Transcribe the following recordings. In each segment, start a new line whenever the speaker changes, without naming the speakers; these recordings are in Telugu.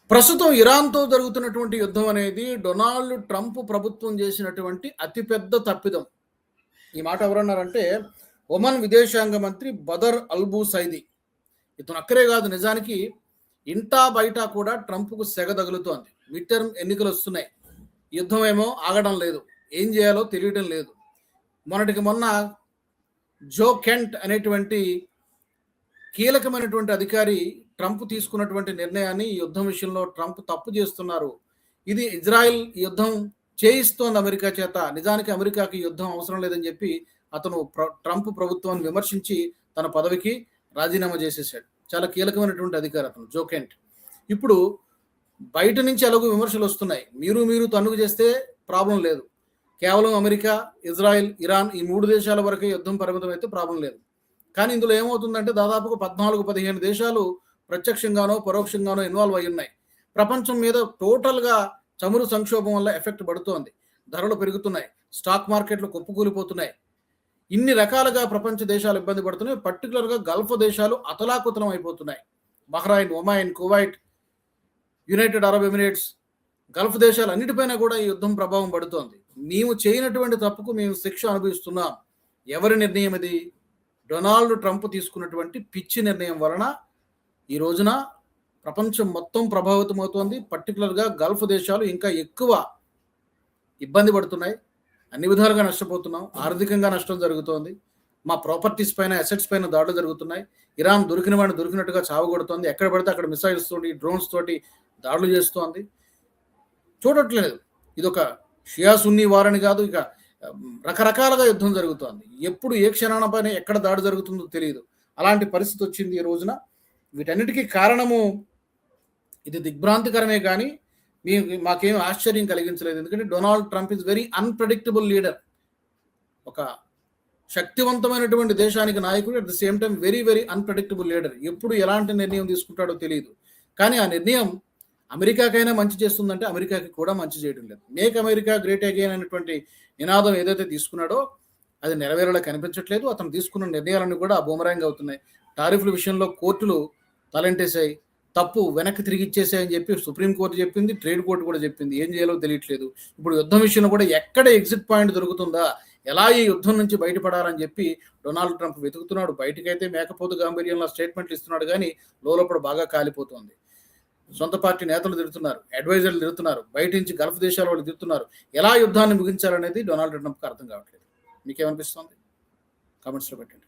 ప్రస్తుతం ఇరాన్‌తో జరుగుతున్నటువంటి యుద్ధం అనేది డొనాల్డ్ ట్రంప్ ప్రభుత్వం చేసినటువంటి అతిపెద్ద తప్పిదం. ఈ మాట ఎవరన్నారంటే ఒమన్ విదేశాంగ మంత్రి బదర్ అల్బుసైది. ఇతను అక్కడే కాదు, నిజానికి ఇంటా బయట కూడా ట్రంప్‌కు సెగ తగులుతోంది. మిడ్ టర్మ్ ఎన్నికలు వస్తున్నాయి. యుద్ధం ఏమో ఆగడం లేదు. ఏం చేయాలో తెలియడం లేదు. మొన్నటికి మొన్న జో కెంట్ అనేటువంటి కీలకమైనటువంటి అధికారి ట్రంప్ తీసుకున్నటువంటి నిర్ణయాన్ని ఈ యుద్ధం విషయంలో ట్రంప్ తప్పు చేస్తున్నారు. ఇది ఇజ్రాయెల్ యుద్ధం చేయిస్తోంది అమెరికా చేత. నిజానికి అమెరికాకి యుద్ధం అవసరం లేదని చెప్పి అతను ట్రంప్ ప్రభుత్వాన్ని విమర్శించి తన పదవికి రాజీనామా చేసేసాడు. చాలా కీలకమైనటువంటి అధికారి అతను జో కెంట్. ఇప్పుడు బయట నుంచి ఎలాగో విమర్శలు వస్తున్నాయి. మీరు తన్నుకు చేస్తే ప్రాబ్లం లేదు. కేవలం అమెరికా, ఇజ్రాయెల్, ఇరాన్ ఈ 3 దేశాల వరకే యుద్ధం పరిమితం అయితే ప్రాబ్లం లేదు. కానీ ఇందులో ఏమవుతుందంటే దాదాపుగా 14-15 దేశాలు ప్రత్యక్షంగానో పరోక్షంగానో ఇన్వాల్వ్ అయి ఉన్నాయి. ప్రపంచం మీద టోటల్గా చమురు సంక్షోభం వల్ల ఎఫెక్ట్ పడుతోంది. ధరలు పెరుగుతున్నాయి. స్టాక్ మార్కెట్లు కుప్పకూలిపోతున్నాయి. ఇన్ని రకాలుగా ప్రపంచ దేశాలు ఇబ్బంది పడుతున్నాయి. పర్టికులర్గా గల్ఫ్ దేశాలు అతలాకుతలం అయిపోతున్నాయి. Bahrain, Oman, Kuwait, United Arab Emirates, Gulf దేశాలు అన్నిటిపైన కూడా ఈ యుద్ధం ప్రభావం పడుతోంది. మేము చేయనటువంటి తప్పుకు మేము శిక్ష అనుభవిస్తున్నాం. ఎవరి నిర్ణయం ఇది? డొనాల్డ్ ట్రంప్ తీసుకున్నటువంటి పిచ్చి నిర్ణయం వలన ఈ రోజున ప్రపంచం మొత్తం ప్రభావితం అవుతోంది. పర్టికులర్గా గల్ఫ్ దేశాలు ఇంకా ఎక్కువ ఇబ్బంది పడుతున్నాయి. అన్ని విధాలుగా నష్టపోతున్నాం. ఆర్థికంగా నష్టం జరుగుతోంది. మా ప్రాపర్టీస్ పైన, అసెట్స్ పైన దాడులు జరుగుతున్నాయి. ఇరాన్ దొరికిన వాడిని దొరికినట్టుగా చావగొడుతోంది. ఎక్కడ పడితే అక్కడ మిసైల్స్ తోటి, డ్రోన్స్ తోటి దాడులు చేస్తోంది. చూడట్లేదు. ఇదొక షియా సున్నీ వారని కాదు, ఇక రకరకాలుగా యుద్ధం జరుగుతోంది. ఎప్పుడు ఏ క్షణాన పైన ఎక్కడ దాడి జరుగుతుందో తెలియదు. అలాంటి పరిస్థితి వచ్చింది ఈ రోజున. వీటన్నిటికీ కారణము ఇది దిగ్భ్రాంతికరమే కానీ మాకేం ఆశ్చర్యం కలిగించలేదు. ఎందుకంటే Donald Trump is very unpredictable leader. ఒక శక్తివంతమైనటువంటి దేశానికి నాయకుడు, at the same time very very unpredictable leader. ఎప్పుడు ఎలాంటి నిర్ణయం తీసుకుంటాడో తెలియదు. కానీ ఆ నిర్ణయం అమెరికాకైనా మంచి చేస్తుందంటే అమెరికాకి కూడా మంచి చేయడం లేదు. మేక్ అమెరికా గ్రేట్ అగైన్ అనేటువంటి నినాదం ఏదైతే తీసుకున్నాడో అది నెరవేరేలా కనిపించట్లేదు. అతను తీసుకున్న నిర్ణయాలన్నీ కూడా బూమరాంగ్ అవుతున్నాయి. టారిఫ్ల విషయంలో కోర్టులు తలంటేశాయి. తప్పు వెనక్కి తిరిగి ఇచ్చేసాయని చెప్పి సుప్రీంకోర్టు చెప్పింది, ట్రేడ్ కోర్టు కూడా చెప్పింది. ఏం చేయాలో తెలియట్లేదు. ఇప్పుడు యుద్ధం విషయంలో కూడా ఎక్కడ ఎగ్జిట్ పాయింట్ దొరుకుతుందా, ఎలా ఈ యుద్ధం నుంచి బయటపడాలని చెప్పి డొనాల్డ్ ట్రంప్ వెతుకుతున్నాడు. బయటకైతే మేకపోతు గాంభీర్యంలో స్టేట్మెంట్లు ఇస్తున్నాడు కానీ లోపల బాగా కాలిపోతుంది. సొంత పార్టీ నేతలు తిడుతున్నారు, అడ్వైజర్లు తిడుతున్నారు, బయట నుంచి గల్ఫ్ దేశాల వాళ్ళు తిడుతున్నారు. ఎలా యుద్ధాన్ని ముగించాలనేది డొనాల్డ్ ట్రంప్కి అర్థం కావట్లేదు. మీకేమనిపిస్తుంది? కామెంట్స్లో పెట్టండి.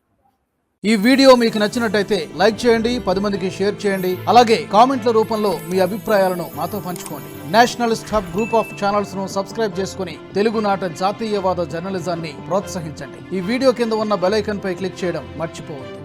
ఈ వీడియో మీకు నచ్చినట్టయితే లైక్ చేయండి, 10 మందికి షేర్ చేయండి. అలాగే కామెంట్ల రూపంలో మీ అభిప్రాయాలను మాతో పంచుకోండి. Nationalist hub group of channels ను సబ్స్క్రైబ్ చేసుకుని తెలుగునాట జాతీయవాద జర్నలిజాన్ని ప్రోత్సహించండి. ఈ వీడియో కింద ఉన్న బెల్ ఐకాన్ పై క్లిక్ చేయడం మర్చిపోవద్దు.